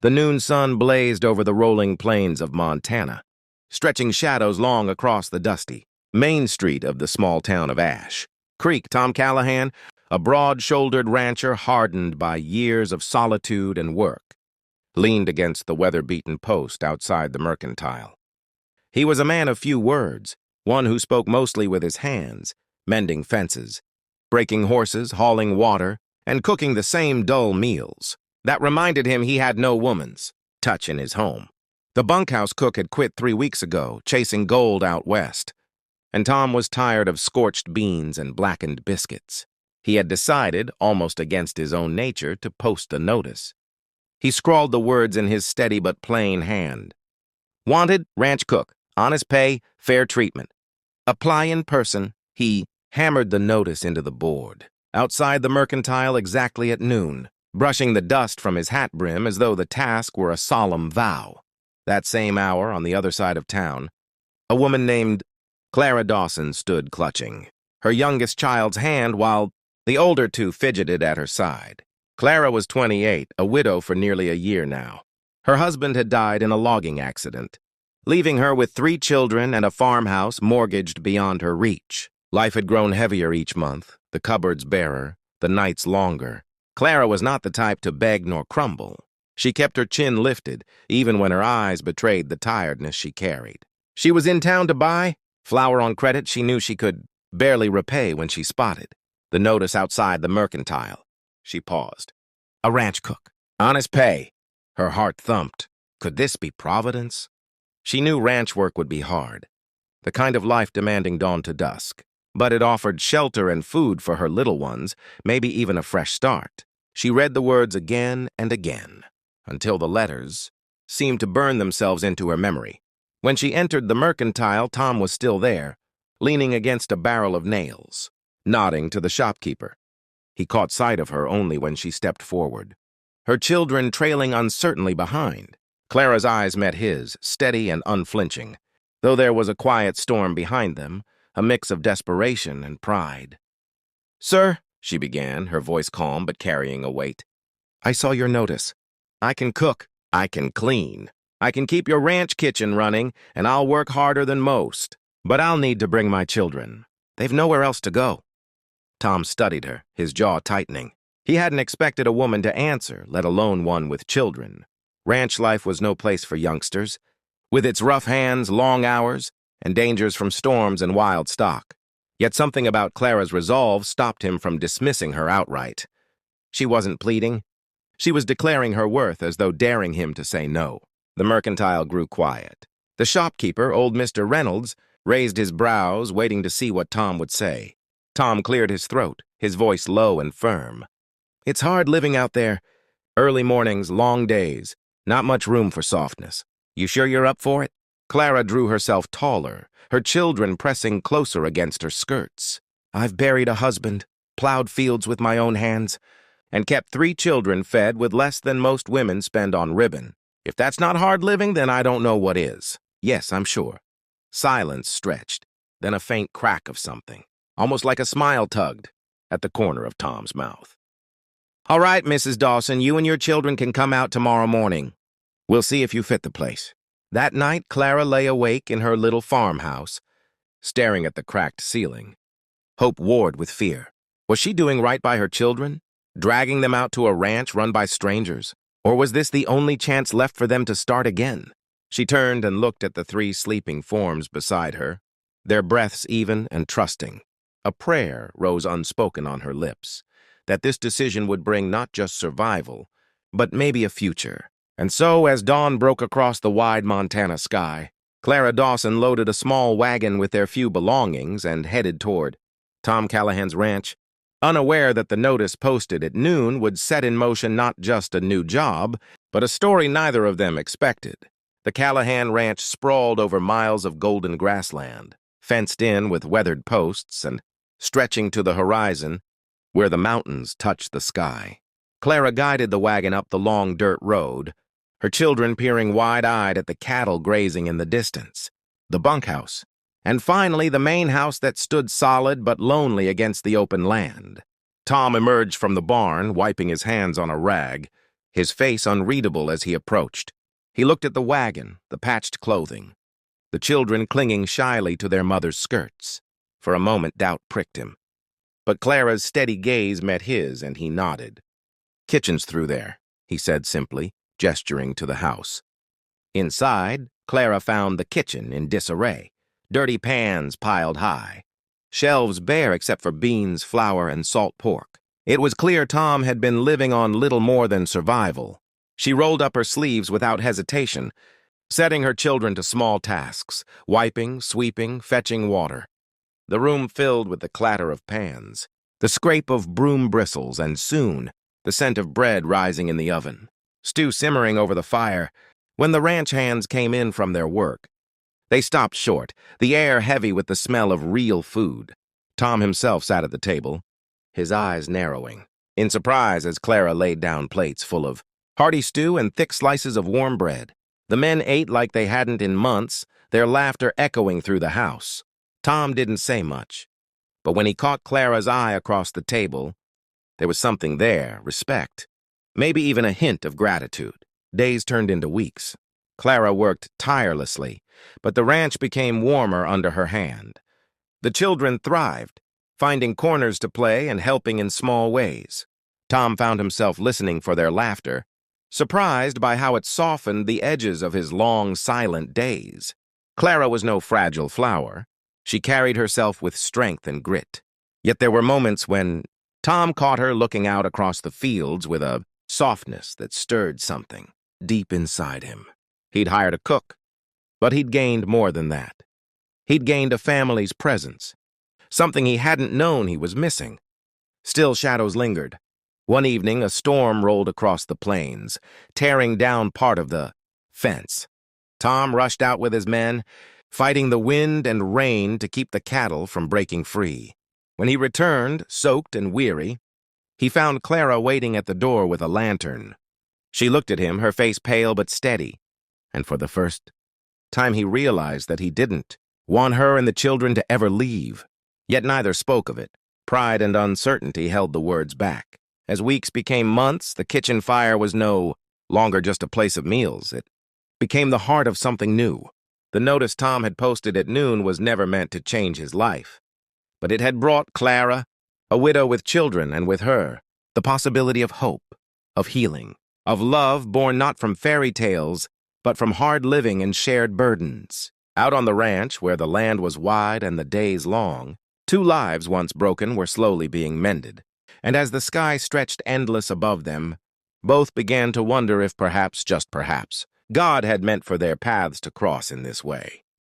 The noon sun blazed over the rolling plains of Montana, stretching shadows long across the dusty Main Street of the small town of Ash. Creek, Tom Callahan, a broad-shouldered rancher hardened by years of solitude and work, leaned against the weather-beaten post outside the mercantile. He was a man of few words, one who spoke mostly with his hands, mending fences, breaking horses, hauling water, and cooking the same dull meals that reminded him he had no woman's touch in his home. The bunkhouse cook had quit 3 weeks ago, chasing gold out west, and Tom was tired of scorched beans and blackened biscuits. He had decided, almost against his own nature, to post a notice. He scrawled the words in his steady but plain hand. Wanted, ranch cook, honest pay, fair treatment. Apply in person. He hammered the notice into the board, outside the mercantile exactly at noon, brushing the dust from his hat brim as though the task were a solemn vow. That same hour, on the other side of town, a woman named Clara Dawson stood clutching her youngest child's hand while the older two fidgeted at her side. Clara was 28, a widow for nearly a year now. Her husband had died in a logging accident, leaving her with 3 children and a farmhouse mortgaged beyond her reach. Life had grown heavier each month, the cupboards barer, the nights longer. Clara was not the type to beg nor crumble. She kept her chin lifted, even when her eyes betrayed the tiredness she carried. She was in town to buy flour on credit she knew she could barely repay when she spotted the notice outside the mercantile. She paused. A ranch cook. Honest pay. Her heart thumped. Could this be Providence? She knew ranch work would be hard, the kind of life demanding dawn to dusk, but it offered shelter and food for her little ones, maybe even a fresh start. She read the words again and again, until the letters seemed to burn themselves into her memory. When she entered the mercantile, Tom was still there, leaning against a barrel of nails, nodding to the shopkeeper. He caught sight of her only when she stepped forward, her children trailing uncertainly behind. Clara's eyes met his, steady and unflinching, though there was a quiet storm behind them, a mix of desperation and pride. "Sir," she began, her voice calm but carrying a weight, "I saw your notice. I can cook. I can clean. I can keep your ranch kitchen running, and I'll work harder than most. But I'll need to bring my children. They've nowhere else to go." Tom studied her, his jaw tightening. He hadn't expected a woman to answer, let alone one with children. Ranch life was no place for youngsters, with its rough hands, long hours, and dangers from storms and wild stock. Yet something about Clara's resolve stopped him from dismissing her outright. She wasn't pleading. She was declaring her worth as though daring him to say no. The mercantile grew quiet. The shopkeeper, old Mr. Reynolds, raised his brows, waiting to see what Tom would say. Tom cleared his throat, his voice low and firm. "It's hard living out there. Early mornings, long days, not much room for softness. You sure you're up for it?" Clara drew herself taller, her children pressing closer against her skirts. "I've buried a husband, plowed fields with my own hands, and kept 3 children fed with less than most women spend on ribbon. If that's not hard living, then I don't know what is." "Yes, I'm sure." Silence stretched, then a faint crack of something, almost like a smile tugged at the corner of Tom's mouth. "All right, Mrs. Dawson, you and your children can come out tomorrow morning. We'll see if you fit the place." That night, Clara lay awake in her little farmhouse, staring at the cracked ceiling. Hope warred with fear. Was she doing right by her children, dragging them out to a ranch run by strangers? Or was this the only chance left for them to start again? She turned and looked at the 3 sleeping forms beside her, their breaths even and trusting. A prayer rose unspoken on her lips, that this decision would bring not just survival, but maybe a future. And so, as dawn broke across the wide Montana sky, Clara Dawson loaded a small wagon with their few belongings and headed toward Tom Callahan's ranch, unaware that the notice posted at noon would set in motion not just a new job, but a story neither of them expected. The Callahan ranch sprawled over miles of golden grassland, fenced in with weathered posts and stretching to the horizon where the mountains touched the sky. Clara guided the wagon up the long dirt road, her children peering wide-eyed at the cattle grazing in the distance, the bunkhouse, and finally the main house that stood solid but lonely against the open land. Tom emerged from the barn, wiping his hands on a rag, his face unreadable as he approached. He looked at the wagon, the patched clothing, the children clinging shyly to their mother's skirts. For a moment, doubt pricked him. But Clara's steady gaze met his, and he nodded. "Kitchen's through there," he said simply, gesturing to the house. Inside, Clara found the kitchen in disarray, dirty pans piled high, shelves bare except for beans, flour, and salt pork. It was clear Tom had been living on little more than survival. She rolled up her sleeves without hesitation, setting her children to small tasks, wiping, sweeping, fetching water. The room filled with the clatter of pans, the scrape of broom bristles, and soon the scent of bread rising in the oven, stew simmering over the fire. When the ranch hands came in from their work, they stopped short, the air heavy with the smell of real food. Tom himself sat at the table, his eyes narrowing, in surprise as Clara laid down plates full of hearty stew and thick slices of warm bread. The men ate like they hadn't in months, their laughter echoing through the house. Tom didn't say much, but when he caught Clara's eye across the table, there was something there, respect, maybe even a hint of gratitude. Days turned into weeks. Clara worked tirelessly, but the ranch became warmer under her hand. The children thrived, finding corners to play and helping in small ways. Tom found himself listening for their laughter, surprised by how it softened the edges of his long, silent days. Clara was no fragile flower. She carried herself with strength and grit. Yet there were moments when Tom caught her looking out across the fields with a softness that stirred something deep inside him. He'd hired a cook, but he'd gained more than that. He'd gained a family's presence, something he hadn't known he was missing. Still, shadows lingered. One evening, a storm rolled across the plains, tearing down part of the fence. Tom rushed out with his men, fighting the wind and rain to keep the cattle from breaking free. When he returned, soaked and weary, he found Clara waiting at the door with a lantern. She looked at him, her face pale but steady, and for the first time he realized that he didn't want her and the children to ever leave. Yet neither spoke of it. Pride and uncertainty held the words back. As weeks became months, the kitchen fire was no longer just a place of meals. It became the heart of something new. The notice Tom had posted at noon was never meant to change his life, but it had brought Clara, a widow with children, and with her, the possibility of hope, of healing, of love born not from fairy tales, but from hard living and shared burdens. Out on the ranch, where the land was wide and the days long, two lives once broken were slowly being mended, and as the sky stretched endless above them, both began to wonder if perhaps, just perhaps, God had meant for their paths to cross in this way.